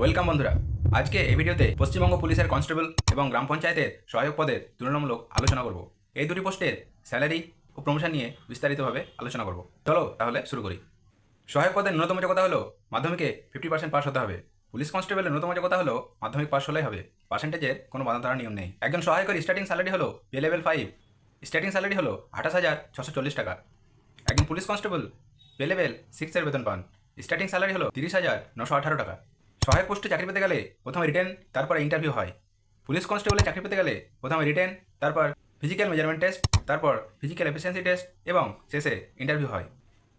Welcome বন্ধুরা। আজকে এই ভিডিওতে পশ্চিমবঙ্গ পুলিশের কনস্টেবল এবং গ্রাম পঞ্চায়েতের সহায়ক পদের তুলনামূলক আলোচনা করব। এই দুটি পোস্টের স্যালারি ও প্রমোশন নিয়ে বিস্তারিতভাবে আলোচনা করব। চলো তাহলে শুরু করি। সহায়ক পদের ন্যূনতম যোগ্যতা হলো মাধ্যমিকে 50% পাস হতে হবে। পুলিশ কনস্টেবলের ন্যূনতম যোগ্যতা হলো মাধ্যমিক পাস হলেই হবে। পার্সেন্টেজের কোনো বাধা ধরার নিয়ম নেই। একজন সহায়কের স্টার্টিং স্যালারি হলো পে লেভেল 5, স্টার্টিং স্যালারি হলো 28,640 টাকা। একজন পুলিশ কনস্টেবল পে লেভেল 6 বেতন পান। স্টার্টিং স্যালারি হলো 30,918 টাকা। সহায়ক পোস্টে চাকরি পেতে গেলে প্রথমে রিটেন, তারপর ইন্টারভিউ হয়। পুলিশ কনস্টেবলে চাকরি পেতে গেলে প্রথমে রিটেন, তারপর ফিজিক্যাল মেজারমেন্ট টেস্ট, তারপর ফিজিক্যাল এফিসিয়েন্সি টেস্ট এবং শেষে ইন্টারভিউ হয়।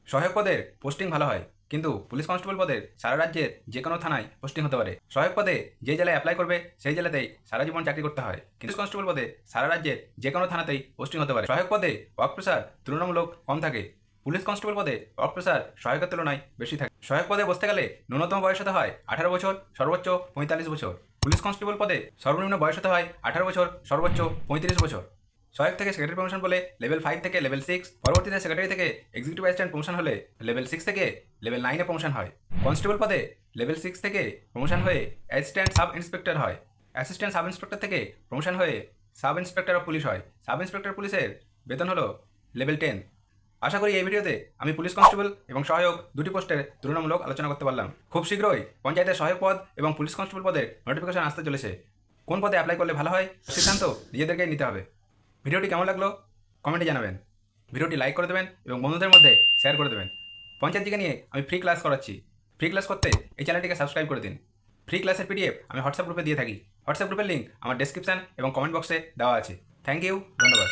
সহায়ক পদের পোস্টিং ভালো হয়, কিন্তু পুলিশ কনস্টেবল পদের সারা রাজ্যের যে কোনো থানায় পোস্টিং হতে পারে। সহায়ক পদে যে জেলায় অ্যাপ্লাই করবে সেই জেলাতেই সারা জীবন চাকরি করতে হয়, কিন্তু কনস্টেবল পদে সারা রাজ্যের যে কোনো থানাতেই পোস্টিং হতে পারে। সহায়ক পদে ওয়ার্ক প্রেশার তুলনামূলক কম থাকে। পুলিশ কনস্টেবল পদে ওয়ার্ক প্রেশার সহায়কের তুলনায় বেশি থাকে। সহায়ক পদে বসতে গেলে ন্যূনতম বয়স হতে হয় 18 বছর, সর্বোচ্চ 45 বছর। পুলিশ কনস্টেবল পদে সর্বনিম্ন বয়স হতে হয় 18 বছর, সর্বোচ্চ 35 বছর। সহায়ক থেকে সেক্রেটারি প্রমোশন বলে লেভেল 5 থেকে লেভেল 6, পরবর্তীতে সেক্রেটারি থেকে এক্সিকিউটিভ অ্যাসিস্ট্যান্ট প্রমোশন হলে লেভেল 6 থেকে লেভেল 9-এ প্রমোশন হয়। কনস্টেবল পদে লেভেল 6 থেকে প্রমোশন হয়ে অ্যাসিস্ট্যান্ট সাব ইন্সপেক্টর হয়। অ্যাসিস্ট্যান্ট সাব ইন্সপেক্টর থেকে প্রমোশন হয়ে সাব ইন্সপেক্টর অফ পুলিশ হয়। সাব ইন্সপেক্টর পুলিশের বেতন হলো লেভেল 10। আশা করি এই ভিডিওতে আমি পুলিশ কনস্টেবল এবং সহায়ক দুটি পোস্টের তুলনামূলক আলোচনা করতে পারলাম। খুব শীঘ্রই পঞ্চায়েতের সহায়ক পদ এবং পুলিশ কনস্টেবল পদের নোটিফিকেশন আসতে চলেছে। কোন পদে অ্যাপ্লাই করলে ভালো হয় সিদ্ধান্ত নিজেদেরকেই নিতে হবে। ভিডিওটি কেমন লাগলো কমেন্টে জানাবেন। ভিডিওটি লাইক করে দেবেন এবং বন্ধুদের মধ্যে শেয়ার করে দেবেন। পঞ্চায়েত জিকে নিয়ে আমি ফ্রি ক্লাস করাচ্ছি। ফ্রি ক্লাস করতে এই চ্যানেলটিকে সাবস্ক্রাইব করে দিন। ফ্রি ক্লাসের পিডিএফ আমি হোয়াটসঅ্যাপ গ্রুপে দিয়ে থাকি। হোয়াটসঅ্যাপ গ্রুপের লিঙ্ক আমার ডেসক্রিপশন এবং কমেন্ট বক্সে দেওয়া আছে। থ্যাংক ইউ, ধন্যবাদ।